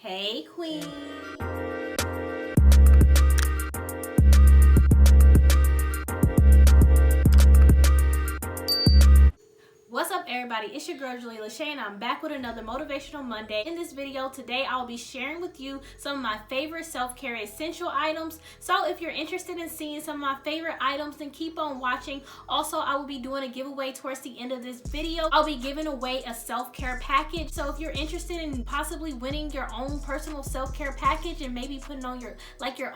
Hey queen. What's up everybody, it's your girl Julie Lachey and I'm back with another Motivational Monday. In this video today I'll be sharing with you some of my favorite self-care essential items. So if you're interested in seeing some of my favorite items, then keep on watching. Also, I will be doing a giveaway towards the end of this video. I'll be giving away a self-care package. So if you're interested in possibly winning your own personal self-care package and maybe putting on your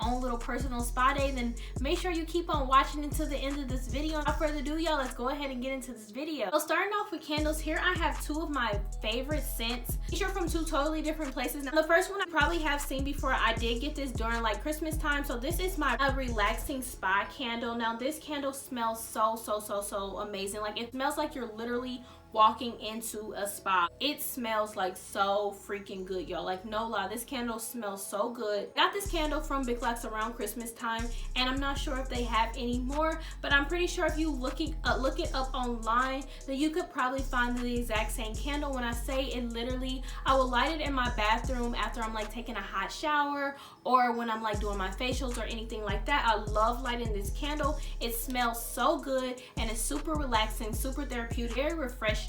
own little personal spa day, then make sure you keep on watching until the end of this video. Without further ado, y'all, let's go ahead and get into this video. So starting off with candles, here I have two of my favorite scents. These are from two totally different places. Now the first one I probably have seen before. I did get this during like Christmas time. So this is my relaxing spa candle. Now this candle smells so amazing. Like it smells like you're literally walking into a spa. It smells like so freaking good, y'all. Like no lie, this candle smells so good. Got this candle from Big Lots around Christmas time, and I'm not sure if they have any more, but I'm pretty sure if you look it up online, then you could probably find the exact same candle. When I say it, literally I will light it in my bathroom after I'm like taking a hot shower or when I'm like doing my facials or anything like that. I love lighting this candle. It smells so good and it's super relaxing, super therapeutic, very refreshing.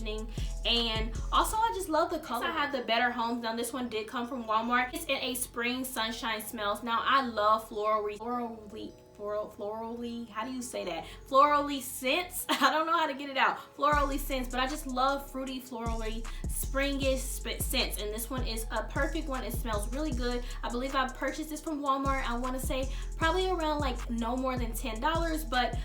And also I just love the color. I have the Better Homes. Now this one did come from Walmart. It's in a spring sunshine smells. Now I love florally, how do you say that? Florally scents. I don't know how to get it out. Florally scents, but I just love fruity, florally, springish scents. And this one is a perfect one. It smells really good. I believe I purchased this from Walmart. I want to say probably around like no more than $10, but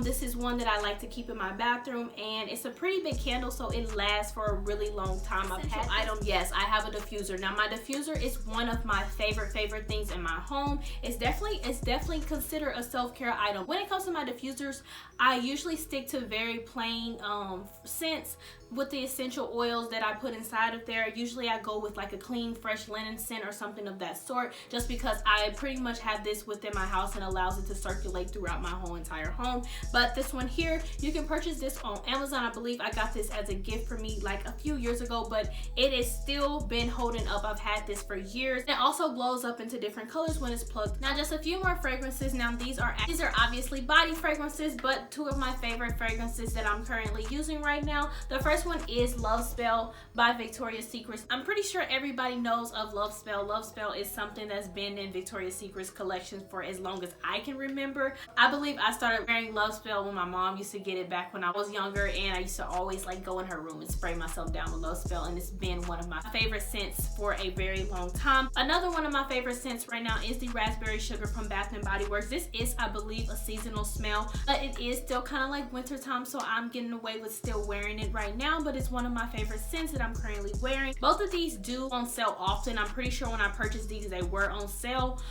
this is one that I like to keep in my bathroom, and it's a pretty big candle, so it lasts for a really long time. I've had item. Yes, I have a diffuser. Now my diffuser is one of my favorite things in my home. It's definitely considered a self-care item. When it comes to my diffusers, I usually stick to very plain scents with the essential oils that I put inside of there. Usually I go with like a clean, fresh linen scent or something of that sort, just because I pretty much have this within my house and allows it to circulate throughout my whole entire home. But this one here, you can purchase this on Amazon. I believe I got this as a gift for me like a few years ago, but it has still been holding up. I've had this for years. It also glows up into different colors when it's plugged. Now just a few more fragrances. Now these are obviously body fragrances, but two of my favorite fragrances that I'm currently using right now. The first one is Love Spell by Victoria's Secret. I'm pretty sure everybody knows of Love Spell. Love Spell is something that's been in Victoria's Secret's collection for as long as I can remember. I believe I started wearing Love Spell when my mom used to get it back when I was younger, and I used to always like go in her room and spray myself down with Love Spell, and it's been one of my favorite scents for a very long time. Another one of my favorite scents right now is the Raspberry Sugar from Bath & Body Works. This is, I believe, a seasonal smell, but it is still kind of like winter time, so I'm getting away with still wearing it right now, but it's one of my favorite scents that I'm currently wearing. Both of these do on sale often. I'm pretty sure when I purchased these they were on sale,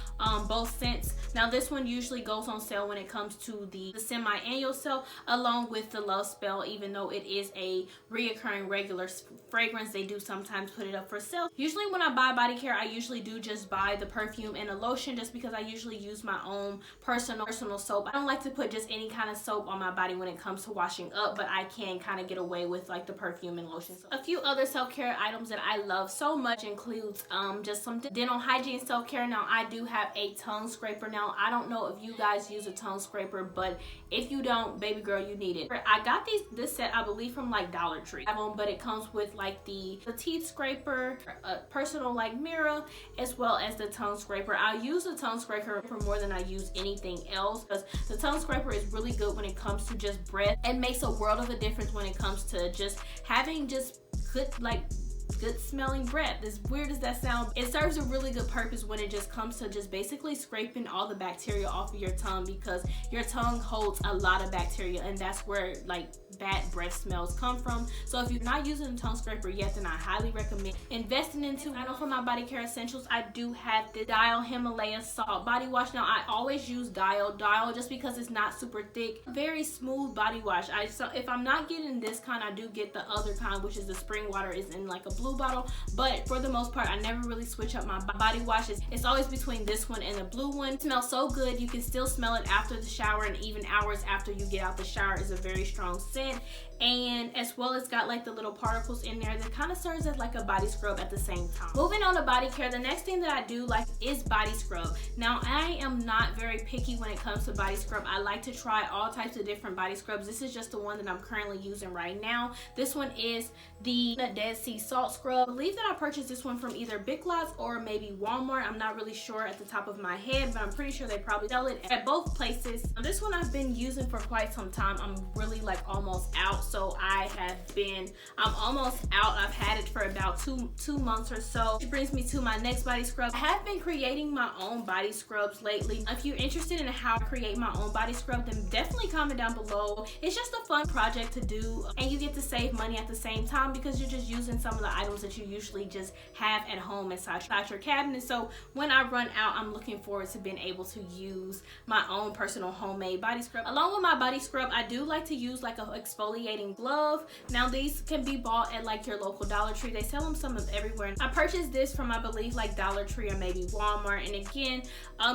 both scents. Now this one usually goes on sale when it comes to the semi-annual sale, along with the Love Spell. Even though it is a reoccurring regular fragrance, they do sometimes put it up for sale. Usually when I buy body care, I usually do just buy the perfume and the lotion, just because I usually use my own personal soap. I don't like to put just any kind of soap on my body when it comes to washing up, but I can kind of get away with like the perfume and lotion. So a few other self-care items that I love so much includes just some dental hygiene self-care. Now I do have a tongue scraper. Now I don't know if you guys use a tongue scraper, but if you don't, baby girl, you need it. I got this set, I believe, from like Dollar Tree, but it comes with like the teeth scraper, a personal like mirror, as well as the tongue scraper. I use the tongue scraper for more than I use anything else, because the tongue scraper is really good when it comes to just breath. It makes a world of a difference when it comes to just having just good smelling breath. As weird as that sounds, it serves a really good purpose when it just comes to just basically scraping all the bacteria off of your tongue, because your tongue holds a lot of bacteria, and that's where like bad breath smells come from. So if you're not using a tongue scraper yet, then I highly recommend investing into. I know for my body care essentials, I do have the Dial Himalaya Salt Body Wash. Now I always use Dial just because it's not super thick, very smooth body wash. So if I'm not getting this kind, I do get the other kind, which is the spring water, is in like a blue bottle, but for the most part I never really switch up my body washes. It's always between this one and the blue one. It smells so good. You can still smell it after the shower, and even hours after you get out the shower is a very strong scent. and as well as got like the little particles in there that kind of serves as like a body scrub at the same time. Moving on to body care, the next thing that I do like is body scrub. Now I am not very picky when it comes to body scrub. I like to try all types of different body scrubs. This is just the one that I'm currently using right now. This one is the Dead Sea Salt Scrub. I believe that I purchased this one from either Big Lots or maybe Walmart. I'm not really sure at the top of my head, but I'm pretty sure they probably sell it at both places. This one I've been using for quite some time. I'm really like almost out, so I'm almost out. I've had it for about two months or so, which brings me to my next body scrub. I have been creating my own body scrubs lately. If you're interested in how I create my own body scrub, then definitely comment down below. It's just a fun project to do, and you get to save money at the same time because you're just using some of the items that you usually just have at home inside your cabinet. So when I run out, I'm looking forward to being able to use my own personal homemade body scrub. Along with my body scrub, I do like to use like a exfoliating glove. Now these can be bought at like your local Dollar Tree. They sell them some of everywhere. I purchased this from, I believe, like Dollar Tree or maybe Walmart, and again,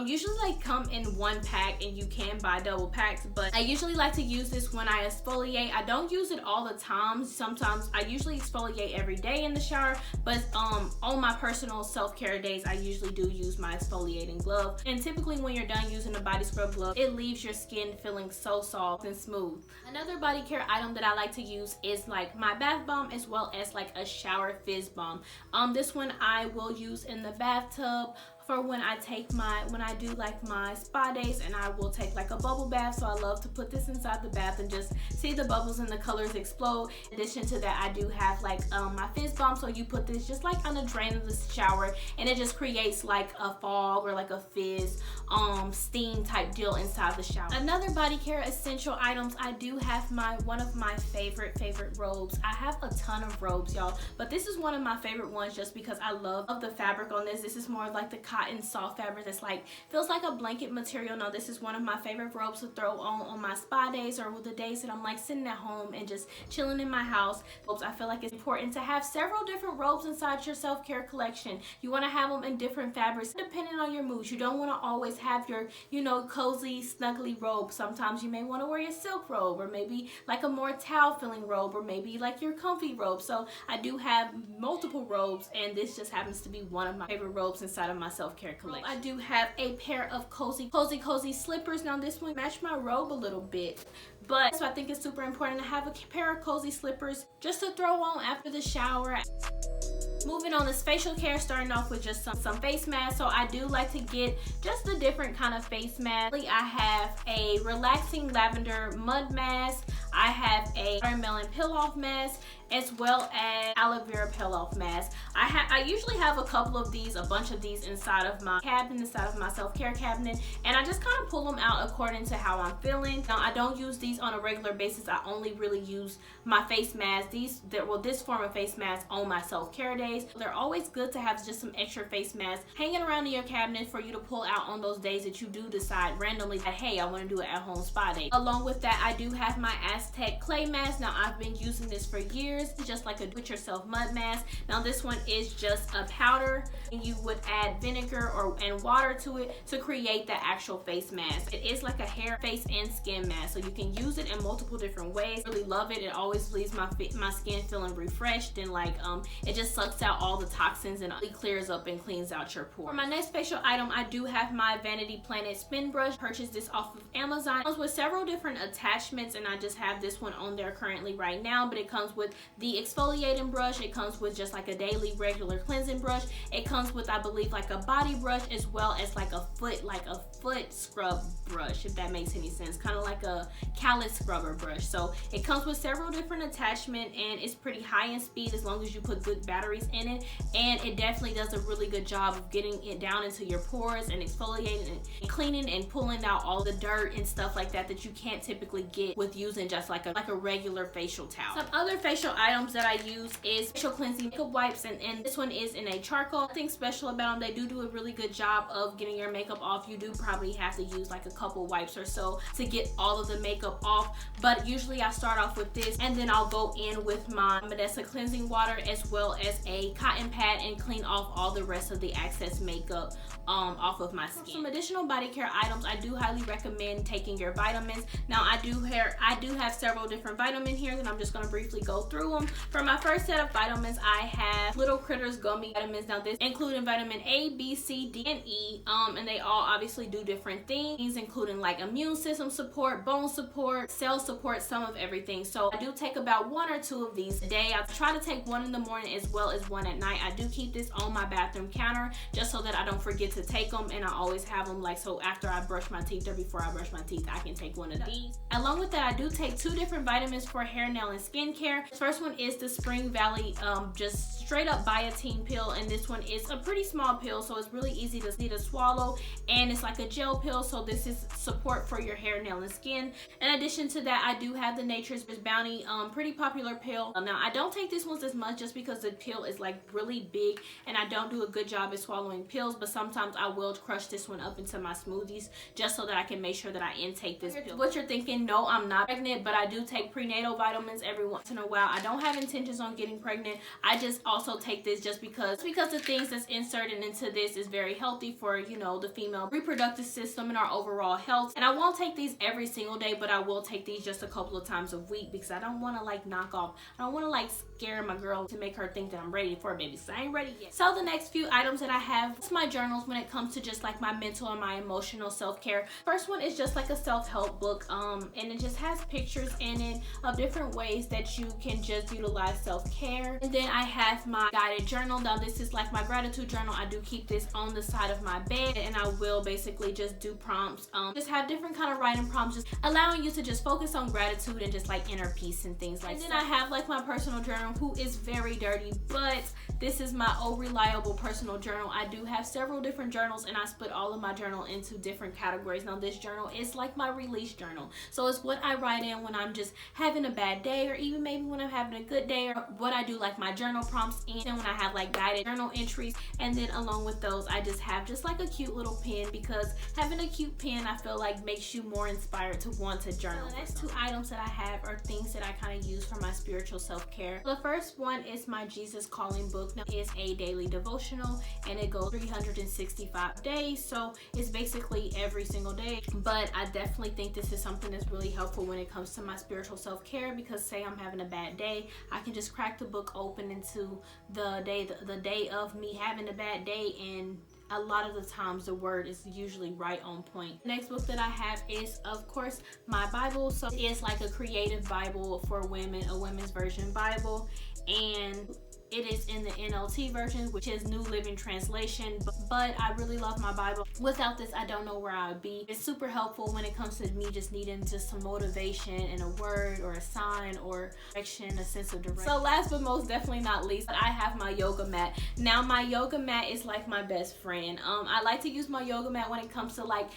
usually like come in one pack, and you can buy double packs, but I usually like to use this when I exfoliate. I don't use it all the time. Sometimes I usually exfoliate every day in the shower, but on my personal self-care days, I usually do use my exfoliating glove. And typically when you're done using the body scrub glove, it leaves your skin feeling so soft and smooth. Another body care item that I like to use is like my bath bomb, as well as like a shower fizz bomb. This one I will use in the bathtub for when I do like my spa days, and I will take like a bubble bath. So I love to put this inside the bath and just see the bubbles and the colors explode. In addition to that, I do have like my fizz bomb, so you put this just like on the drain of the shower, and it just creates like a fog or like a fizz steam type deal inside the shower. Another body care essential items, I do have one of my favorite robes. I have a ton of robes, y'all, but this is one of my favorite ones just because I love the fabric on this. This is more like the cotton soft fabric that's like feels like a blanket material. Now this is one of my favorite robes to throw on my spa days, or the days that I'm like sitting at home and just chilling in my house. I feel like it's important to have several different robes inside your self-care collection. You want to have them in different fabrics depending on your mood. You don't want to always have your, you know, cozy snuggly robe. Sometimes you may want to wear your silk robe, or maybe like a more towel feeling robe, or maybe like your comfy robe. So I do have multiple robes, and this just happens to be one of my favorite robes inside of my self-care collection. I do have a pair of cozy slippers. Now this one matched my robe a little bit, but so I think it's super important to have a pair of cozy slippers just to throw on after the shower. Moving on is facial care, starting off with just some face masks. So I do like to get just a different kind of face mask. I have a relaxing lavender mud mask. I have a watermelon peel off mask, as well as aloe vera peel off mask. I usually have a bunch of these inside of my cabinet, inside of my self-care cabinet, and I just kind of pull them out according to how I'm feeling. Now I don't use these on a regular basis. I only really use my face masks, this form of face mask, on my self-care days. They're always good to have just some extra face masks hanging around in your cabinet for you to pull out on those days that you do decide randomly that, hey, I want to do an at-home spa day. Along with that, I do have my Aztec clay mask. Now I've been using this for years. It's just like a do-it-yourself mud mask. Now this one is just a powder, and you would add vinegar and water to it to create the actual face mask. It is like a hair, face, and skin mask, so you can use it in multiple different ways. Really love it. It always leaves my skin feeling refreshed, and like it just sucks out all the toxins and it clears up and cleans out your pores. For my next facial item, I do have my Vanity Planet spin brush. Purchased this off of Amazon. It comes with several different attachments, and I just have this one on there currently right now, but it comes with the exfoliating brush. It comes with just like a daily regular cleansing brush. It comes with, I believe, like a body brush, as well as like a foot scrub brush, if that makes any sense, kind of like a callus scrubber brush. So it comes with several different attachments, and it's pretty high in speed as long as you put good batteries in it, and it definitely does a really good job of getting it down into your pores and exfoliating and cleaning and pulling out all the dirt and stuff like that you can't typically get with using just like a regular facial towel. Some other facial items that I use is facial cleansing makeup wipes, and this one is in a charcoal. Nothing special about them. They do a really good job of getting your makeup off. You do probably have to use like a couple wipes or so to get all of the makeup off, but usually I start off with this, and then I'll go in with my Motivational cleansing water, as well as a cotton pad, and clean off all the rest of the excess makeup off of my skin. Some additional body care items, I do highly recommend taking your vitamins. Now I do have have several different vitamins here that I'm just going to briefly go through them. For my first set of vitamins, I have Little Critters Gummy Vitamins. Now this including vitamin A, B, C, D, and E, and they all obviously do different things, including like immune system support, bone support, cell support, some of everything. So I do take about 1 or 2 of these a day. I try to take 1 in the morning as well as 1 at night. I do keep this on my bathroom counter just so that I don't forget to take them, and I always have them like so after I brush my teeth or before I brush my teeth I can take 1 of these. Along with that, I do take 2 different vitamins for hair, nail, and skincare. The first one is the Spring Valley just straight up biotin pill, and this one is a pretty small pill, so it's really easy to swallow, and it's like a gel pill, so this is support for your hair, nail, and skin. In addition to that, I do have the Nature's Bounty pretty popular pill. Now I don't take these ones as much just because the pill is like really big and I don't do a good job at swallowing pills, but sometimes I will crush this one up into my smoothies just so that I can make sure that I intake this pill. What you're thinking, no, I'm not pregnant, but I do take prenatal vitamins every once in a while. I don't have intentions on getting pregnant. I just also take this just because the things that's inserted into this is very healthy for, you know, the female reproductive system and our overall health. And I won't take these every single day, but I will take these just a couple of times a week because I don't want to like knock off. I don't want to like scare my girl to make her think that I'm ready for a baby, so I ain't ready yet. So the next few items that I have is my journals when it comes to just like my mental and my emotional self-care. First one is just like a self-help book, and it just has pictures in it of different ways that you can just utilize self-care. And then I have my guided journal. Now this is like my gratitude journal. I do keep this on the side of my bed, and I will basically just do prompts, just have different kind of writing prompts, just allowing you to just focus on gratitude and just like inner peace and things like that. And then I have like my personal journal, who is very dirty, but this is my reliable personal journal. I do have several different journals, and I split all of my journal into different categories. Now this journal is like my release journal, so it's what I write in when I'm just having a bad day, or even maybe when I'm having a good day, or what I do like my journal prompts in, and when I have like guided journal entries. And then along with those, I just have just like a cute little pen, because having a cute pen I feel like makes you more inspired to want to journal. So the next 2 items that I have are things that I kind of use for my spiritual self-care. The first one is my Jesus Calling book. Now it's a daily devotional, and it goes 365 days, so it's basically every single day. But I definitely think this is something that's really helpful when it comes to my spiritual self-care, because say I'm having a bad day, I can just crack the book open into the day of me having a bad day, and a lot of the times the word is usually right on point. The next book that I have is of course my Bible. So it's like a creative Bible for women, a women's version Bible, and it is in the NLT version, which is New Living Translation, but I really love my Bible. Without this, I don't know where I would be. It's super helpful when it comes to me just needing just some motivation and a word or a sign or direction, a sense of direction. So last but most definitely not least, I have my yoga mat. Now my yoga mat is like my best friend. I like to use my yoga mat when it comes to like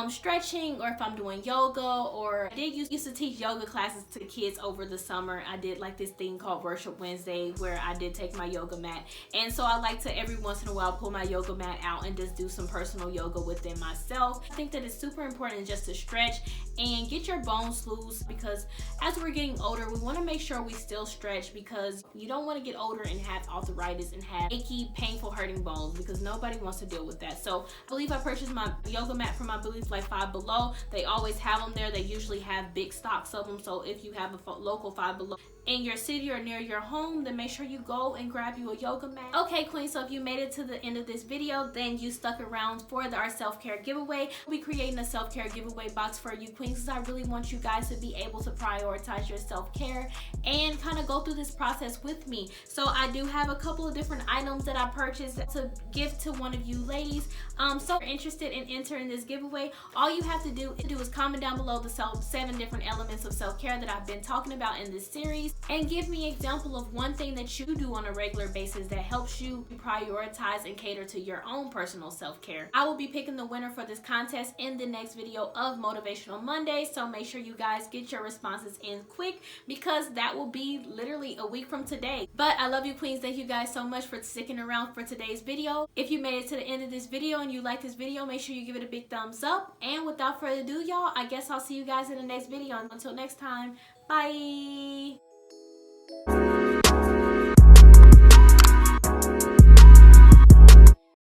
stretching, or if I'm doing yoga, or I did used to teach yoga classes to kids over the summer. I did like this thing called Worship Wednesday where I did take my yoga mat, and so I like to every once in a while pull my yoga mat out and just do some personal yoga within myself. I think that it's super important just to stretch and get your bones loose, because as we're getting older we want to make sure we still stretch, because you don't want to get older and have arthritis and have achy, painful, hurting bones, because nobody wants to deal with that. So I believe I purchased my yoga mat from, I believe, like Five Below. They always have them there. They usually have big stocks of them, so if you have a local Five Below in your city or near your home, then make sure you go and grab you a yoga mat. Okay, queen, so if you made it to the end of this video, then you stuck around for our self-care giveaway. We'll be creating a self-care giveaway box for you queens, because I really want you guys to be able to prioritize your self-care and kind of go through this process with me. So I do have a couple of different items that I purchased to give to one of you ladies. So if you're interested in entering this giveaway, all you have to do is comment down below the 7 different elements of self-care that I've been talking about in this series, and give me an example of one thing that you do on a regular basis that helps you prioritize and cater to your own personal self-care. I will be picking the winner for this contest in the next video of Motivational Monday, so make sure you guys get your responses in quick, because that will be literally a week from today. But I love you queens. Thank you guys so much for sticking around for today's video. If you made it to the end of this video and you like this video, make sure you give it a big thumbs up. And without further ado, y'all, I guess I'll see you guys in the next video. Until next time, bye.